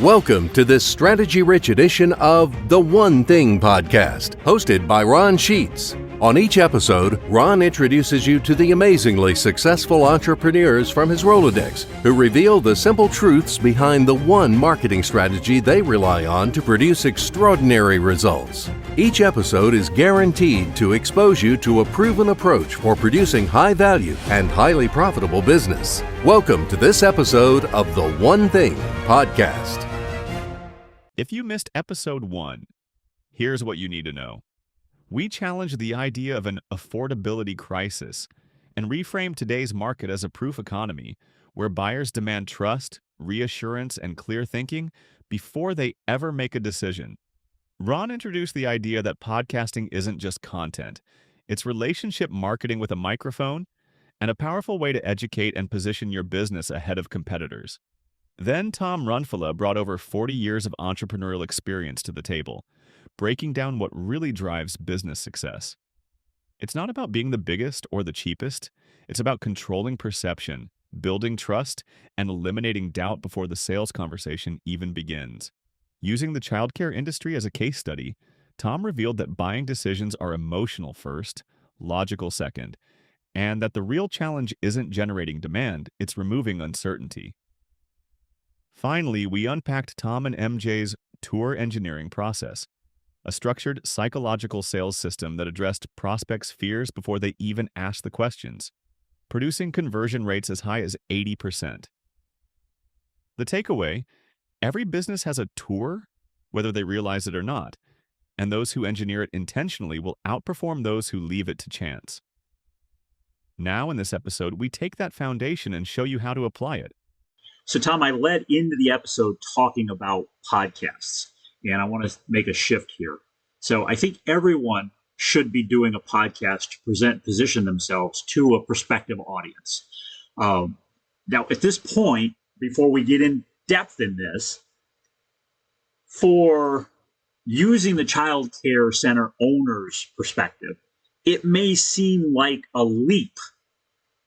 Welcome to this strategy-rich edition of The One Thing podcast, hosted by Ron Sheets. On each episode, Ron introduces you to the amazingly successful entrepreneurs from his Rolodex who reveal the simple truths behind the one marketing strategy they rely on to produce extraordinary results. Each episode is guaranteed to expose you to a proven approach for producing high-value and highly profitable business. Welcome to this episode of The One Thing podcast. If you missed episode 1, here's what you need to know. We challenge the idea of an affordability crisis and reframe today's market as a proof economy where buyers demand trust, reassurance, and clear thinking before they ever make a decision. Ron introduced the idea that podcasting isn't just content. It's relationship marketing with a microphone and a powerful way to educate and position your business ahead of competitors. Then Tom Runfola brought over 40 years of entrepreneurial experience to the table, breaking down what really drives business success. It's not about being the biggest or the cheapest. It's about controlling perception, building trust, and eliminating doubt before the sales conversation even begins. Using the childcare industry as a case study, Tom revealed that buying decisions are emotional first, logical second, and that the real challenge isn't generating demand, it's removing uncertainty. Finally, we unpacked Tom and MJ's tour engineering process, a structured psychological sales system that addressed prospects' fears before they even asked the questions, producing conversion rates as high as 80%. The takeaway: every business has a tour, whether they realize it or not, and those who engineer it intentionally will outperform those who leave it to chance. Now, in this episode, we take that foundation and show you how to apply it. So, Tom, I led into the episode talking about podcasts, and I want to make a shift here. So I think everyone should be doing a podcast to position themselves to a prospective audience. Now, at this point, before we get in depth in this, for using the child care center owner's perspective, it may seem like a leap.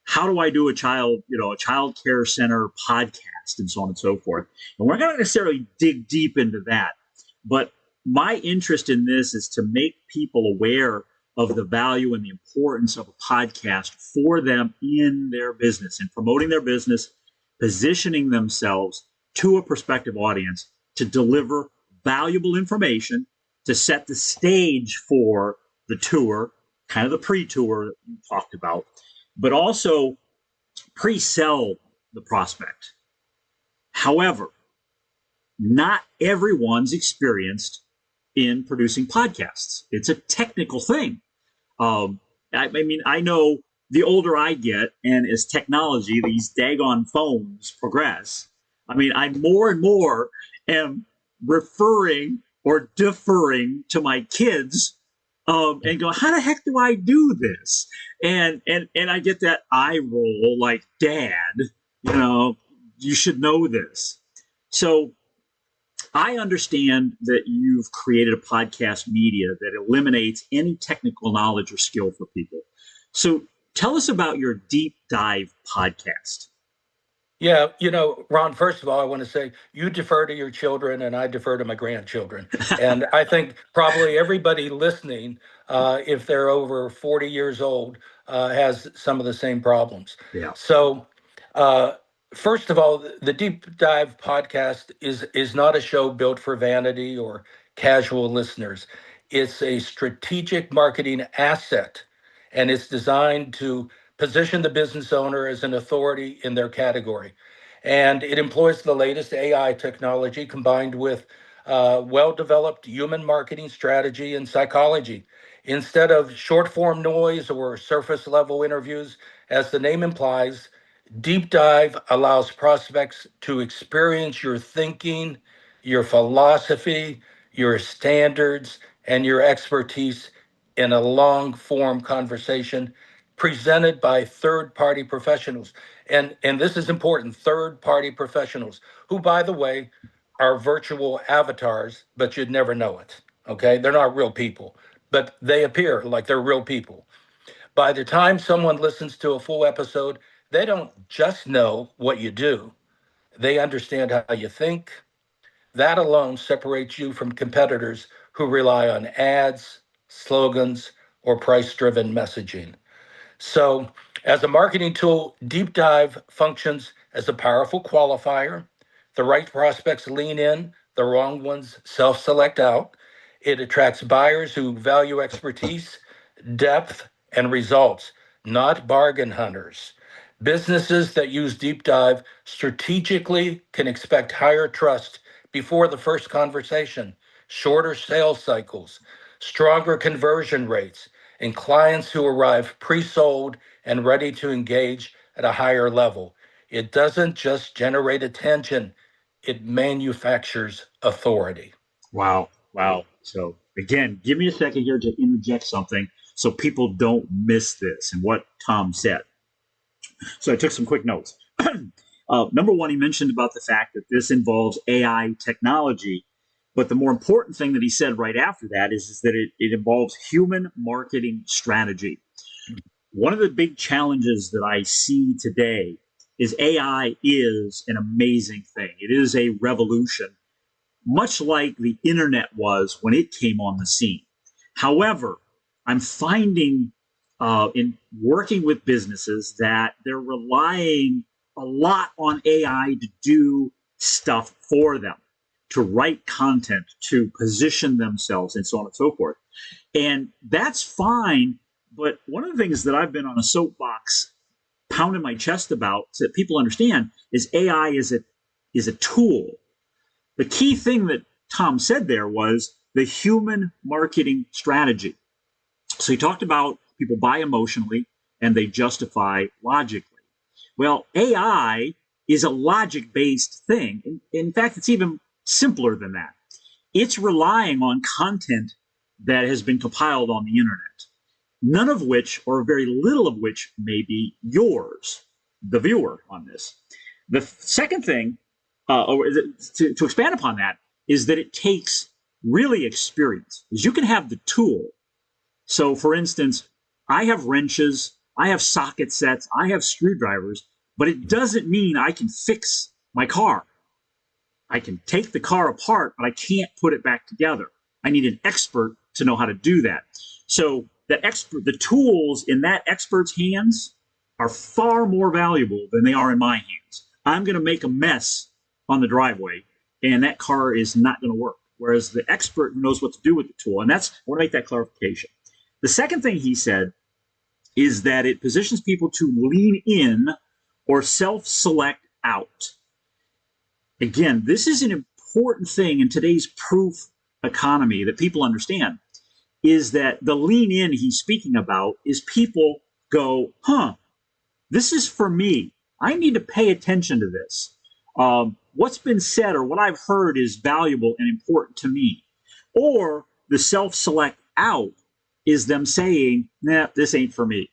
How do I do a child care center podcast and so on and so forth? And we're not going to necessarily dig deep into that, but my interest in this is to make people aware of the value and the importance of a podcast for them in their business and promoting their business, positioning themselves to a prospective audience to deliver valuable information, to set the stage for the tour, kind of the pre-tour that we talked about, but also pre-sell the prospect. However, not everyone's experienced in producing podcasts. It's a technical thing. I know the older I get, and as technology, these daggone phones progress, I more and more am referring or deferring to my kids and go, how the heck do I do this? And I get that eye roll like, Dad, you should know this. So I understand that you've created a podcast media that eliminates any technical knowledge or skill for people. So tell us about your deep dive podcast. Yeah, Ron, first of all, I want to say you defer to your children and I defer to my grandchildren. And I think probably everybody listening, if they're over 40 years old, has some of the same problems. Yeah. So first of all, the Deep Dive podcast is not a show built for vanity or casual listeners. It's a strategic marketing asset, and it's designed to position the business owner as an authority in their category. And it employs the latest AI technology combined with well-developed human marketing strategy and psychology. Instead of short-form noise or surface-level interviews, as the name implies, Deep Dive allows prospects to experience your thinking, your philosophy, your standards, and your expertise in a long-form conversation presented by third-party professionals. And this is important, third-party professionals, who, by the way, are virtual avatars, but you'd never know it, okay? They're not real people, but they appear like they're real people. By the time someone listens to a full episode, they don't just know what you do. They understand how you think, that alone separates you from competitors who rely on ads, slogans, or price driven messaging. So, as a marketing tool, Deep Dive functions as a powerful qualifier. The right prospects lean in, the wrong ones self select out. It attracts buyers who value expertise, depth, and results, not bargain hunters. Businesses that use Deep Dive strategically can expect higher trust before the first conversation, shorter sales cycles, stronger conversion rates, and clients who arrive pre sold and ready to engage at a higher level. It doesn't just generate attention, it manufactures authority. Wow. Wow. So again, give me a second here to interject something so people don't miss this and what Tom said. So I took some quick notes. Number one, he mentioned about the fact that this involves AI technology. But the more important thing that he said right after that is that it involves human marketing strategy. One of the big challenges that I see today is AI is an amazing thing. It is a revolution, much like the internet was when it came on the scene. However, I'm finding in working with businesses that they're relying a lot on AI to do stuff for them, to write content, to position themselves, and so on and so forth. And that's fine. But one of the things that I've been on a soapbox pounding my chest about so that people understand is AI is a tool. The key thing that Tom said there was the human marketing strategy. So he talked about people buy emotionally and they justify logically. Well, AI is a logic based thing. In fact, it's even simpler than that. It's relying on content that has been compiled on the internet, none of which, or very little of which, may be yours, the viewer, on this. The second thing, to expand upon that, is that it takes really experience. Is you can have the tool. So, for instance, I have wrenches, I have socket sets, I have screwdrivers, but it doesn't mean I can fix my car. I can take the car apart, but I can't put it back together. I need an expert to know how to do that. So the tools in that expert's hands are far more valuable than they are in my hands. I'm going to make a mess on the driveway, and that car is not going to work. Whereas the expert knows what to do with the tool, and I want to make that clarification. The second thing he said is that it positions people to lean in or self-select out. Again, this is an important thing in today's proof economy that people understand, is that the lean in he's speaking about is people go, this is for me. I need to pay attention to this. What's been said or what I've heard is valuable and important to me. Or the self-select out is them saying, nah, this ain't for me.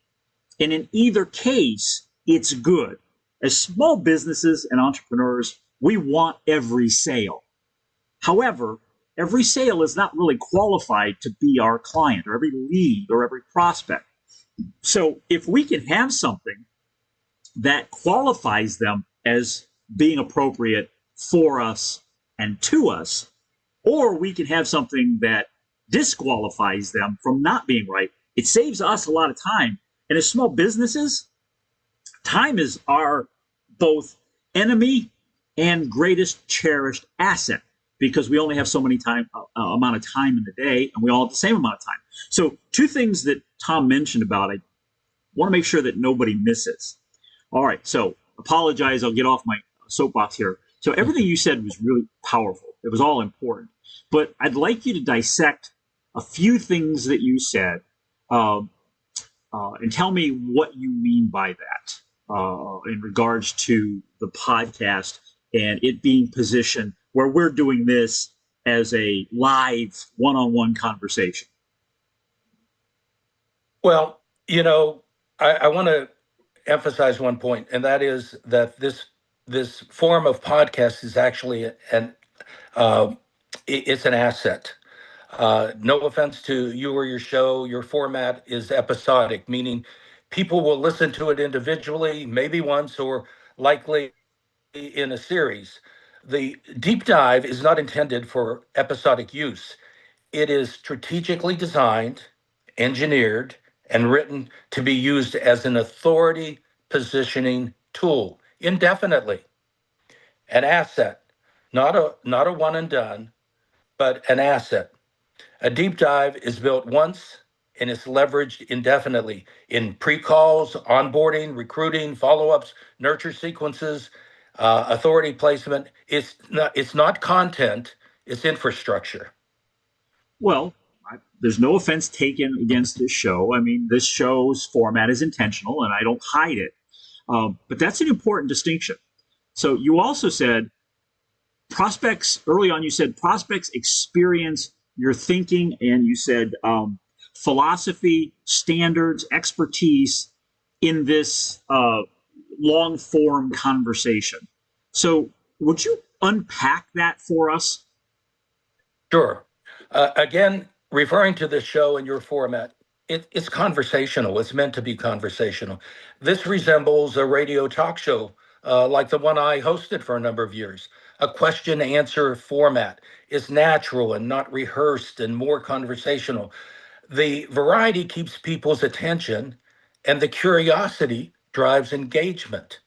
And in either case, it's good. As small businesses and entrepreneurs, we want every sale. However, every sale is not really qualified to be our client, or every lead, or every prospect. So if we can have something that qualifies them as being appropriate for us and to us, or we can have something that disqualifies them from not being right, it saves us a lot of time. And as small businesses, time is our both enemy and greatest cherished asset, because we only have so many amount of time in the day, and we all have the same amount of time. So two things that Tom mentioned about it, I want to make sure that nobody misses. All right, so apologize, I'll get off my soapbox here. So everything you said was really powerful. It was all important. But I'd like you to dissect a few things that you said and tell me what you mean by that in regards to the podcast and it being positioned where we're doing this as a live one-on-one conversation. Well, I want to emphasize one point, and that is that this form of podcast is actually it's an asset. No offense to you or your show, your format is episodic, meaning people will listen to it individually, maybe once, or likely in a series. The deep dive is not intended for episodic use. It is strategically designed, engineered, and written to be used as an authority positioning tool indefinitely, an asset, not a one and done, but an asset. A deep dive is built once and is leveraged indefinitely in pre-calls, onboarding, recruiting, follow-ups, nurture sequences, authority placement. It's not content, it's infrastructure. Well, there's no offense taken against this show. I mean, this show's format is intentional, and I don't hide it. But that's an important distinction. So you also said prospects early on. You said prospects experience your thinking, and you said philosophy, standards, expertise in this long form conversation. So would you unpack that for us? Sure. Again, referring to this show and your format, it's conversational. It's meant to be conversational. This resembles a radio talk show like the one I hosted for a number of years. A question answer format is natural and not rehearsed and more conversational. The variety keeps people's attention, and the curiosity drives engagement.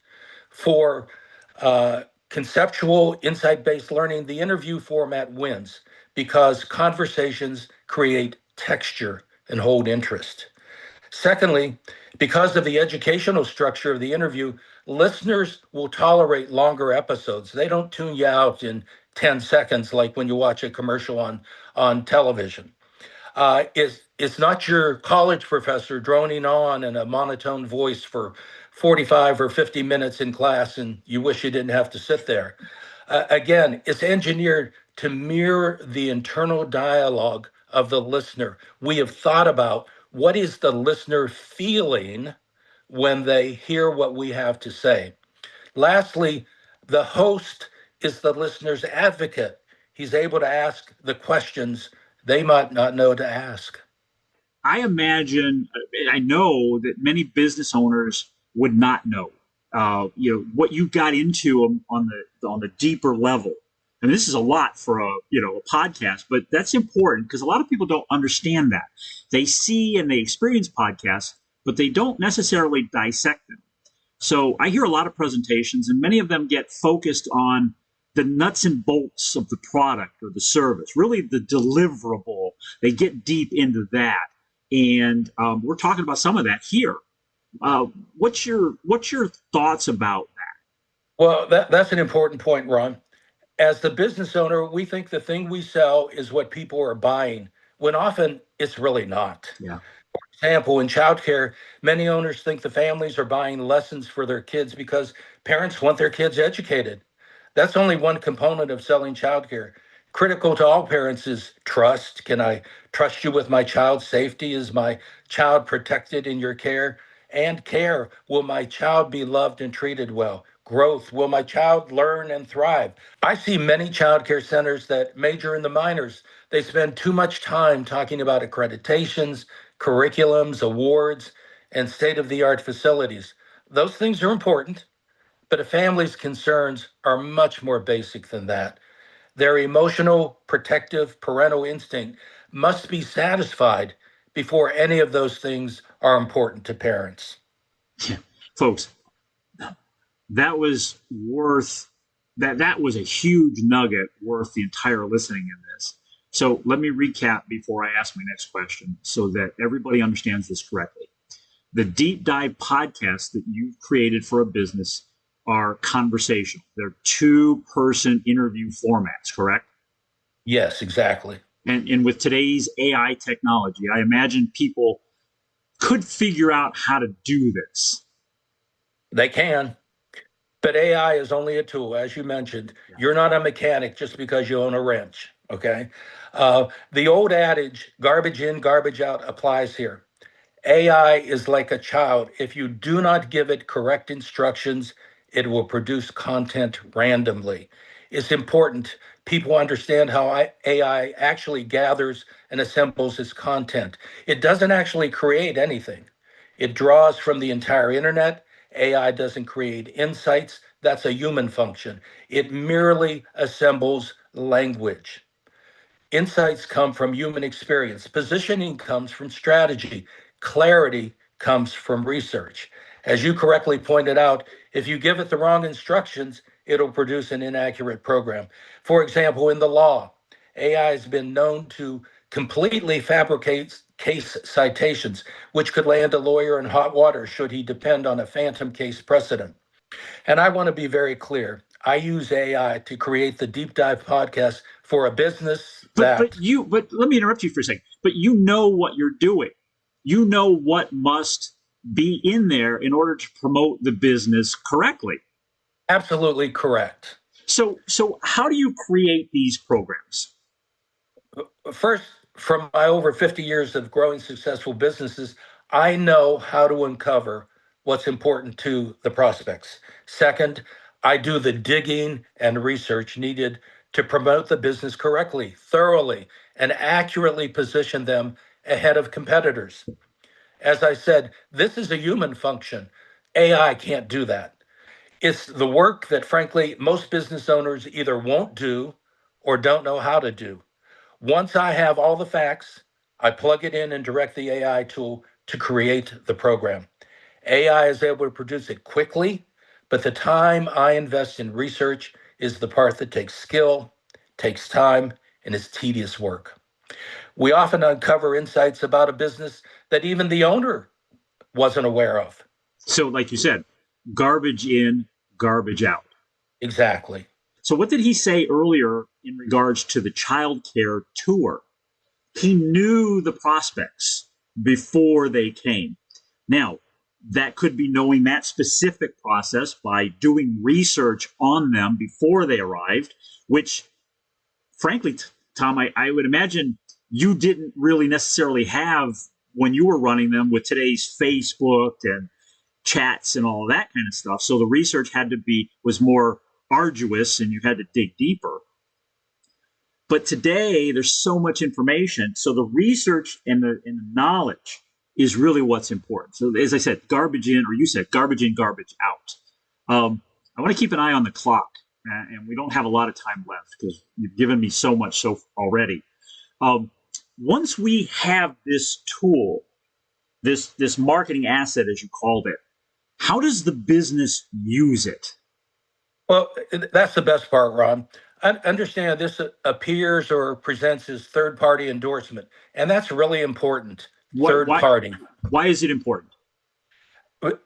For conceptual, insight based learning, the interview format wins because conversations create texture and hold interest. Secondly, because of the educational structure of the interview, listeners will tolerate longer episodes. They don't tune you out in 10 seconds like when you watch a commercial on television. It's not your college professor droning on in a monotone voice for 45 or 50 minutes in class, and you wish you didn't have to sit there. Again, it's engineered to mirror the internal dialogue of the listener. We have thought about what is the listener feeling when they hear what we have to say. Lastly, the host is the listener's advocate. He's able to ask the questions they might not know to ask. I imagine, I know that many business owners would not know, what you got into on the deeper level. I mean, this is a lot for a podcast, but that's important because a lot of people don't understand that. They see and they experience podcasts, but they don't necessarily dissect them. So I hear a lot of presentations, and many of them get focused on the nuts and bolts of the product or the service, really the deliverable. They get deep into that, and we're talking about some of that here. What's your thoughts about that? Well, that's an important point, Ron. As the business owner, we think the thing we sell is what people are buying, when often it's really not. Yeah. Example, in childcare, many owners think the families are buying lessons for their kids because parents want their kids educated. That's only one component of selling childcare. Critical to all parents is trust. Can I trust you with my child's safety? Is my child protected in your care? And care. Will my child be loved and treated well? Growth. Will my child learn and thrive? I see many child care centers that major in the minors. They spend too much time talking about accreditations, curriculums, awards, and state of the art facilities. Those things are important, but a family's concerns are much more basic than that. Their emotional, protective, parental instinct must be satisfied before any of those things are important to parents. Folks, that was worth that was a huge nugget worth the entire listening in this. So let me recap before I ask my next question so that everybody understands this correctly. The deep dive podcasts that you've created for a business are conversational. They're two-person interview formats, correct? Yes, exactly. And with today's AI technology, I imagine people could figure out how to do this. They can, but AI is only a tool, as you mentioned. Yeah. You're not a mechanic just because you own a wrench, okay? The old adage, garbage in, garbage out, applies here. AI is like a child. If you do not give it correct instructions, it will produce content randomly. It's important people understand how AI actually gathers and assembles its content. It doesn't actually create anything. It draws from the entire internet AI doesn't create insights. That's a human function. It merely assembles language. Insights come from human experience. Positioning comes from strategy. Clarity comes from research. As you correctly pointed out, if you give it the wrong instructions, it'll produce an inaccurate program. For example, in the law, AI has been known to completely fabricate case citations, which could land a lawyer in hot water should he depend on a phantom case precedent. And I want to be very clear. I use AI to create the deep dive podcast for a business that But let me interrupt you for a second. But you know what you're doing. You know what must be in there in order to promote the business correctly. absolutely correct. So how do you create these programs? First, from my over 50 years of growing successful businesses, I know how to uncover what's important to the prospects. Second, I do the digging and research needed to promote the business correctly, thoroughly, and accurately position them ahead of competitors. As I said, this is a human function. AI can't do that. It's the work that, frankly, most business owners either won't do or don't know how to do. Once I have all the facts, I plug it in and direct the AI tool to create the program. AI is able to produce it quickly, but the time I invest in research is the part that takes skill, takes time, and is tedious work. We often uncover insights about a business that even the owner wasn't aware of. So, like you said, garbage in, garbage out. Exactly. So, what did he say earlier in regards to the childcare tour? He knew the prospects before they came. Now, that could be knowing that specific process by doing research on them before they arrived, which, frankly, Tom, I would imagine you didn't really necessarily have when you were running them with today's Facebook and chats and all of that kind of stuff. So the research was more arduous and you had to dig deeper. But today there's so much information. So the research and the knowledge is really what's important. So as I said, garbage in, or you said garbage in, garbage out. I want to keep an eye on the clock, and we don't have a lot of time left because you've given me so much already. Once we have this tool, this marketing asset, as you called it, how does the business use it? Well, that's the best part, Ron. I understand this appears or presents as third party endorsement, and that's really important. What, Third why, party. why is it important?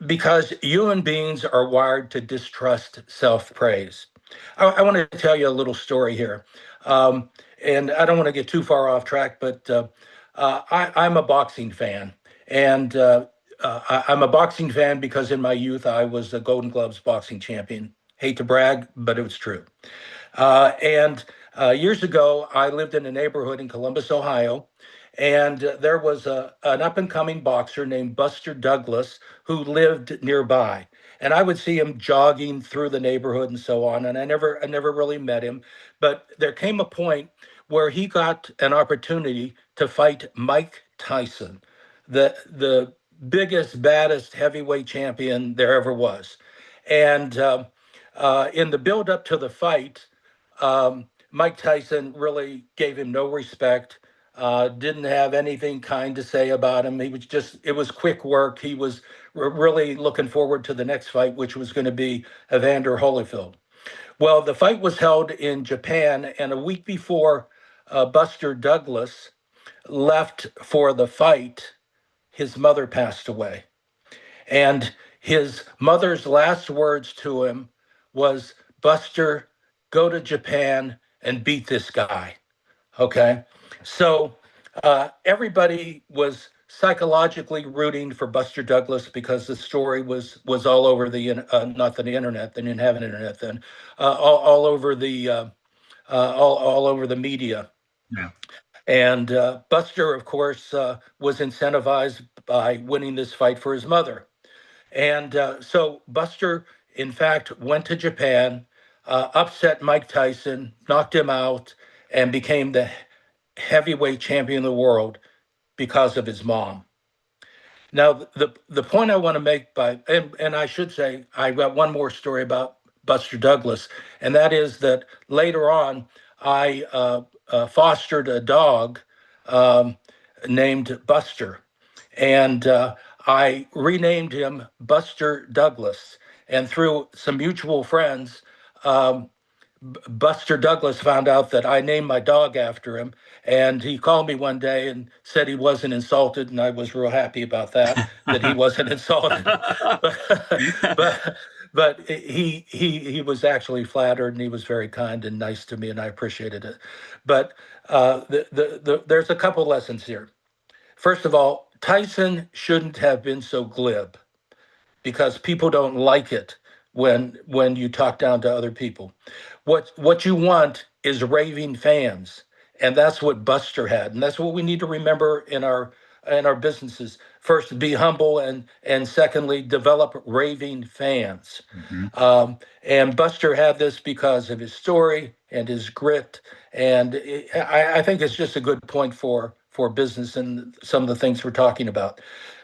Because human beings are wired to distrust self praise. I want to tell you a little story here. And I don't want to get too far off track, but I'm a boxing fan. And I'm a boxing fan because in my youth, I was a Golden Gloves boxing champion. Hate to brag, but it was true. And years ago, I lived in a neighborhood in Columbus, Ohio, and there was an up and coming boxer named Buster Douglas who lived nearby. And I would see him jogging through the neighborhood and so on. And I never really met him. But there came a point where he got an opportunity to fight Mike Tyson, the biggest, baddest heavyweight champion there ever was. And in the build up to the fight, Mike Tyson really gave him no respect, didn't have anything kind to say about him. It was quick work. He was really looking forward to the next fight, which was going to be Evander Holyfield. Well, the fight was held in Japan, and a week before Buster Douglas left for the fight, his mother passed away. And his mother's last words to him was, Buster, go to Japan and beat this guy. Okay. So everybody was psychologically rooting for Buster Douglas because the story was all over not the internet. They didn't have an internet then. All over all over the media. Yeah. And Buster, of course, was incentivized by winning this fight for his mother. And so Buster, in fact, went to Japan, upset Mike Tyson, knocked him out, and became the heavyweight champion of the world because of his mom. Now, the point I want to make and I should say, I've got one more story about Buster Douglas, and that is that later on, I fostered a dog um, named Buster, and I renamed him Buster Douglas. And through some mutual friends, um, Buster Douglas found out that I named my dog after him, and he called me one day and said he wasn't insulted, and I was real happy about that he wasn't insulted. but but he was actually flattered, and he was very kind and nice to me, and I appreciated it. But there's a couple lessons here. First of all, Tyson shouldn't have been so glib because people don't like it when you talk down to other people. What you want is raving fans, and that's what Buster had, and that's what we need to remember in our businesses. First, be humble, and secondly, develop raving fans. Mhm. And Buster had this because of his story and his grit, and I think it's just a good point for business and some of the things we're talking about.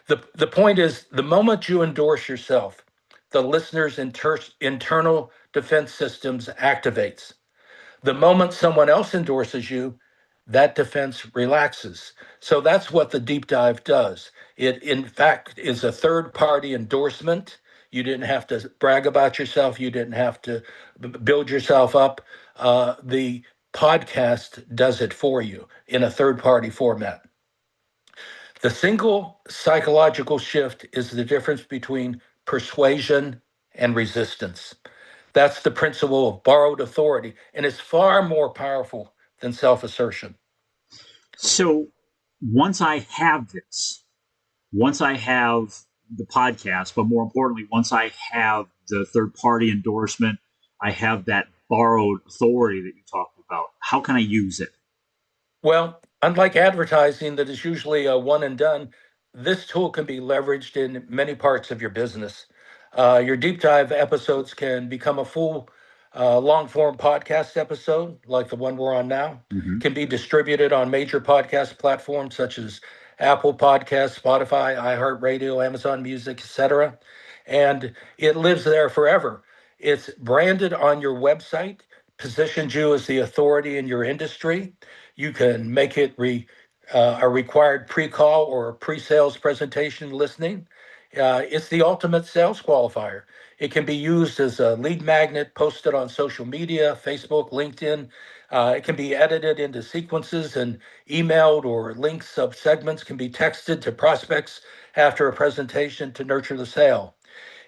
The point is, the moment you endorse yourself, the listener's internal defense systems activates. The moment someone else endorses you, that defense relaxes. So that's what the deep dive does. It, in fact, is a third party endorsement. You didn't have to brag about yourself, you didn't have to build yourself up. The podcast does it for you in a third party format. The single psychological shift is the difference between persuasion and resistance. That's the principle of borrowed authority, and it's far more powerful than self assertion. So once I have this, once I have the podcast, but more importantly, once I have the third party endorsement, I have that borrowed authority that you talked about. How can I use it? Well, unlike advertising that is usually a one and done, this tool can be leveraged in many parts of your business. Your deep dive episodes can become a full long form podcast episode, like the one we're on now, Mhm. can be distributed on major podcast platforms such as Apple Podcasts, Spotify, iHeartRadio, Amazon Music, etc. And it lives there forever. It's branded on your website, positions you as the authority in your industry. You can make it a required pre-call or pre-sales presentation listening. It's the ultimate sales qualifier. It can be used as a lead magnet, posted on social media, Facebook, LinkedIn. It can be edited into sequences and emailed, or links of segments can be texted to prospects after a presentation to nurture the sale.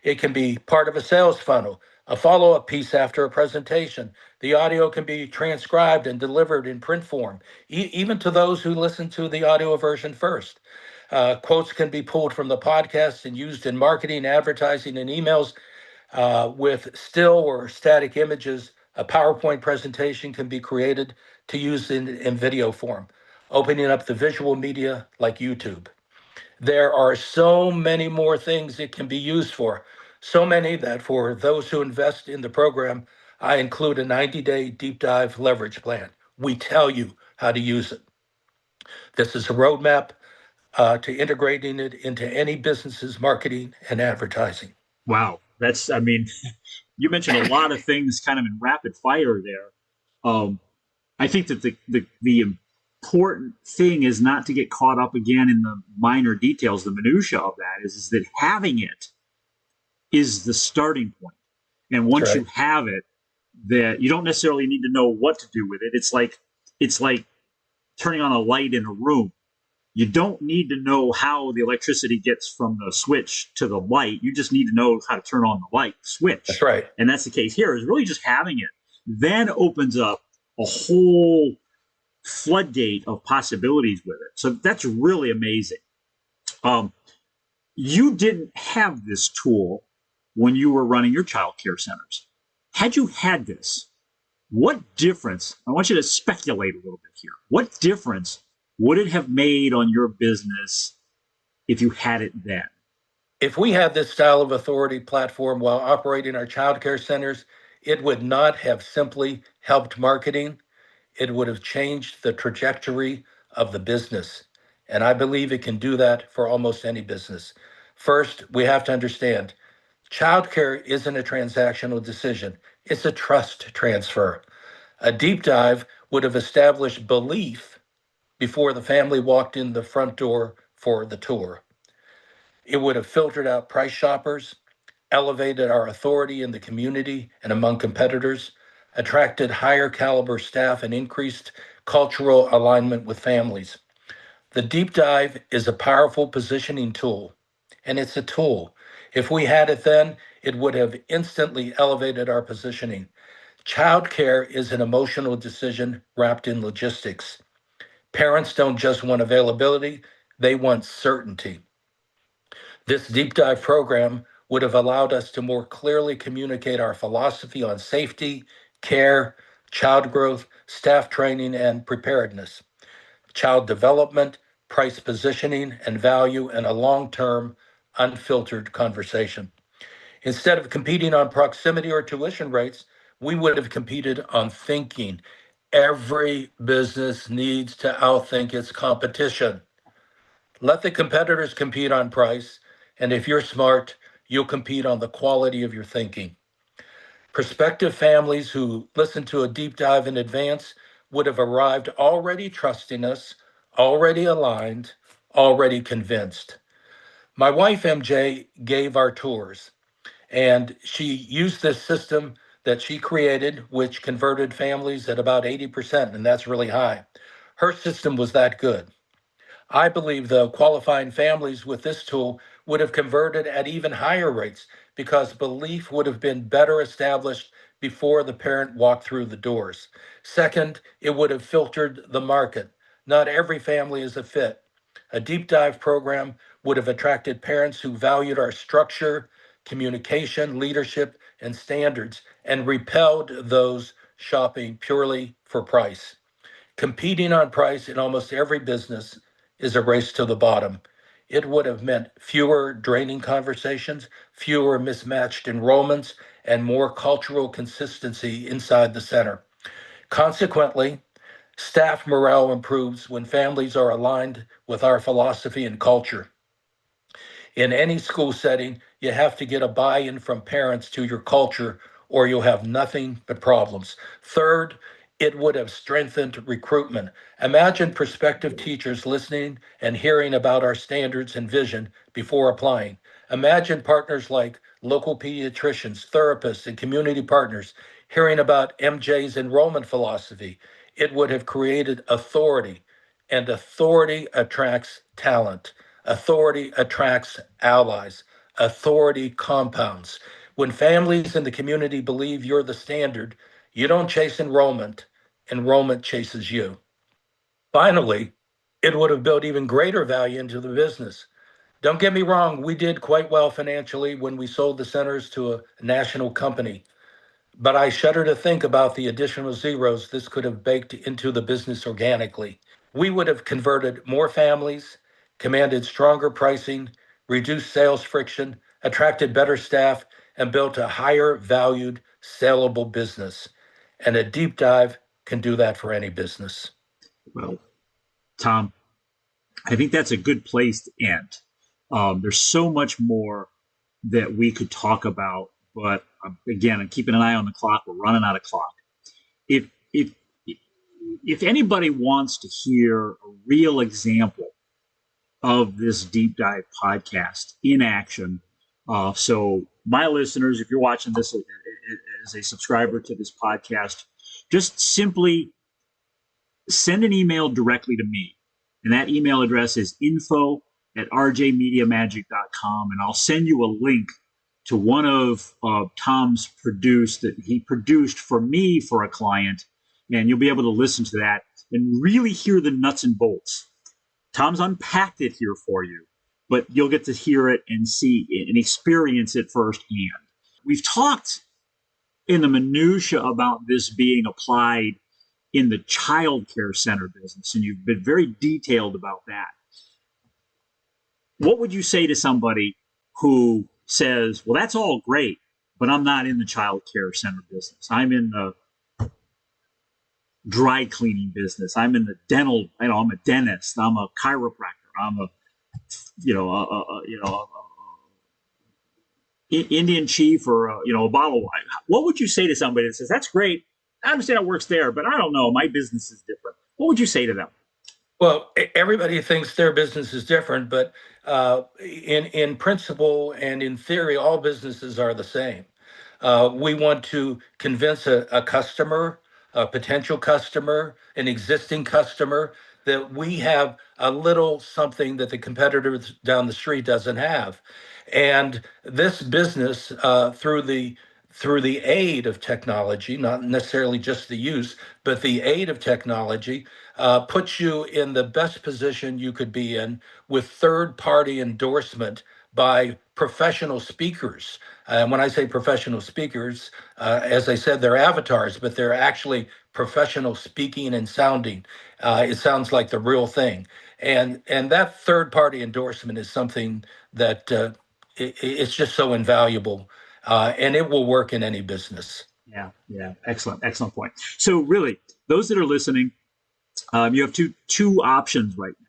It can be part of a sales funnel, a follow up piece after a presentation. The audio can be transcribed and delivered in print form, even to those who listen to the audio version first. Quotes can be pulled from the podcast and used in marketing, advertising, and emails with still or static images. A PowerPoint presentation can be created to use in video form, opening up the visual media like YouTube. There are so many more things it can be used for, so many that for those who invest in the program, I include a 90-day deep dive leverage plan. We tell you how to use it. This is a roadmap to integrating it into any business's marketing and advertising. Wow. I mean, you mentioned a lot of things kind of in rapid fire there. I think that the important thing is not to get caught up again in the minor details. The minutia of that is that having it is the starting point. And That's once you right. have it, that you don't necessarily need to know what to do with it. It's like turning on a light in a room. You don't need to know how the electricity gets from the switch to the light. You just need to know how to turn on the light That's switch. right. And that's the case here, is really just having it then opens up a whole floodgate of possibilities with it. So that's really amazing. Um, you didn't have this tool when you were running your child care centers. Had you had this, what difference? I want you to speculate a little bit here. What difference would it have made on your business if you had it then? If we had this style of authority platform while operating our childcare centers, it would not have simply helped marketing. It would have changed the trajectory of the business. And I believe it can do that for almost any business. First, we have to understand childcare isn't a transactional decision, it's a trust transfer. A deep dive would have established belief before the family walked in the front door for the tour. It would have filtered out price shoppers, elevated our authority in the community and among competitors, attracted higher caliber staff, and increased cultural alignment with families. The deep dive is a powerful positioning tool, and it's a tool. If we had it then, it would have instantly elevated our positioning. Childcare is an emotional decision wrapped in logistics. Parents don't just want availability, they want certainty. This deep dive program would have allowed us to more clearly communicate our philosophy on safety, care, child growth, staff training, and preparedness, child development, price positioning, and value, and a long term, unfiltered conversation. Instead of competing on proximity or tuition rates, we would have competed on thinking. Every business needs to outthink its competition. Let the competitors compete on price, and if you're smart, you'll compete on the quality of your thinking. Prospective families who listen to a deep dive in advance would have arrived already trusting us, already aligned, already convinced. My wife, MJ, gave our tours, and she used this system that she created, which converted families at about 80%, and that's really high. Her system was that good. I believe, though, qualifying families with this tool would have converted at even higher rates because belief would have been better established before the parent walked through the doors. Second, it would have filtered the market. Not every family is a fit. A deep dive program would have attracted parents who valued our structure, communication, leadership, and standards, and repelled those shopping purely for price. Competing on price in almost every business is a race to the bottom. It would have meant fewer draining conversations, fewer mismatched enrollments, and more cultural consistency inside the center. Consequently, staff morale improves when families are aligned with our philosophy and culture. In any school setting, you have to get a buy in from parents to your culture, or you'll have nothing but problems. Third, it would have strengthened recruitment. Imagine prospective teachers listening and hearing about our standards and vision before applying. Imagine partners like local pediatricians, therapists, and community partners hearing about MJ's enrollment philosophy. It would have created authority, and authority attracts talent. Authority attracts allies. Authority compounds. When families in the community believe you're the standard, you don't chase enrollment, enrollment chases you. Finally, it would have built even greater value into the business. Don't get me wrong, we did quite well financially when we sold the centers to a national company, but I shudder to think about the additional zeros this could have baked into the business organically. We would have converted more families, commanded stronger pricing, reduced sales friction, attracted better staff, and built a higher valued, saleable business. And a deep dive can do that for any business. Well, Tom, I think that's a good place to end. There's so much more that we could talk about, but again, I'm keeping an eye on the clock. We're running out of clock. If if if anybody wants to hear a real example of this deep dive podcast in action, so my listeners, if you're watching this as a subscriber to this podcast, just simply send an email directly to me. And that email address is info@rjmediamagic.com. And I'll send you a link to one of Tom's that he produced for me for a client. And you'll be able to listen to that and really hear the nuts and bolts. Tom's unpacked it here for you, but you'll get to hear it and see it and experience it firsthand. We've talked in the minutia about this being applied in the child care center business, and you've been very detailed about that. What would you say to somebody who says, well, that's all great, but I'm not in the child care center business. I'm in the dry cleaning business. I'm in the dental, I'm a dentist. I'm a chiropractor. I'm a, Indian chief or a bottle of wine. What would you say to somebody that says, that's great, I understand it works there, but I don't know, my business is different? What would you say to them? Well, everybody thinks their business is different, but in principle and in theory, all businesses are the same. We want to convince a customer, a potential customer, an existing customer, that we have a little something that the competitor down the street doesn't have. And this business, through the aid of technology, not necessarily just the use, but the aid of technology, puts you in the best position you could be in with third-party endorsement by professional speakers. And when I say professional speakers, as I said, they're avatars, but they're actually professional speaking and sounding. It sounds like the real thing. And that third-party endorsement is something that it's just so invaluable, and it will work in any business. Yeah. Excellent point. So really, those that are listening, you have two options right now.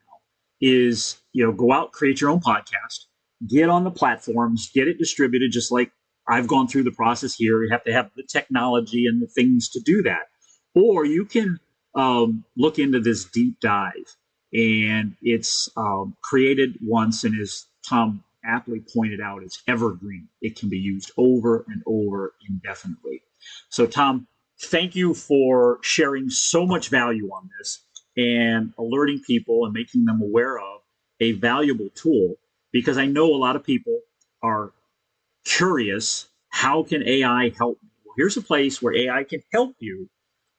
Is go out, create your own podcast, get on the platforms, get it distributed, just like I've gone through the process here. You have to have the technology and the things to do that. Or you can look into this deep dive, and it's created once, and as Tom aptly pointed out, it's evergreen. It can be used over and over indefinitely. So Tom, thank you for sharing so much value on this and alerting people and making them aware of a valuable tool, because I know a lot of people are curious, how can AI help me? Well, here's a place where AI can help you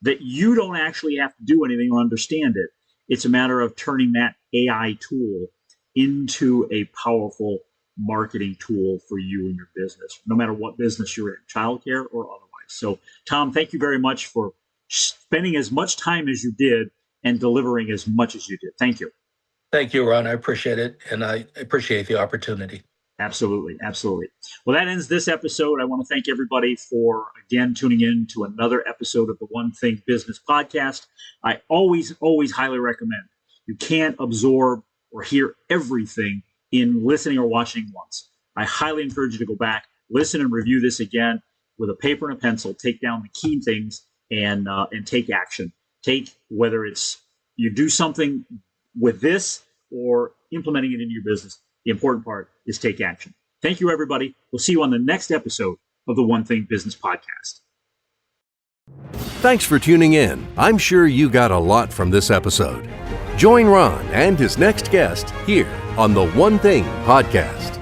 that you don't actually have to do anything or understand it. It's a matter of turning that AI tool into a powerful marketing tool for you and your business, no matter what business you're in, childcare or otherwise. So, Tom, thank you very much for spending as much time as you did and delivering as much as you did. Thank you. Thank you, Ron. I appreciate it, and I appreciate the opportunity. Absolutely. Well, that ends this episode. I want to thank everybody for, again, tuning in to another episode of the One Thing Business Podcast. I always highly recommend. You can't absorb or hear everything in listening or watching once. I highly encourage you to go back, listen and review this again with a paper and a pencil, take down the key things, and take action. Take, whether it's you do something with this or implementing it into your business. The important part is take action. Thank you, everybody. We'll see you on the next episode of the One Thing Business Podcast. Thanks for tuning in. I'm sure you got a lot from this episode. Join Ron and his next guest here on the One Thing Podcast.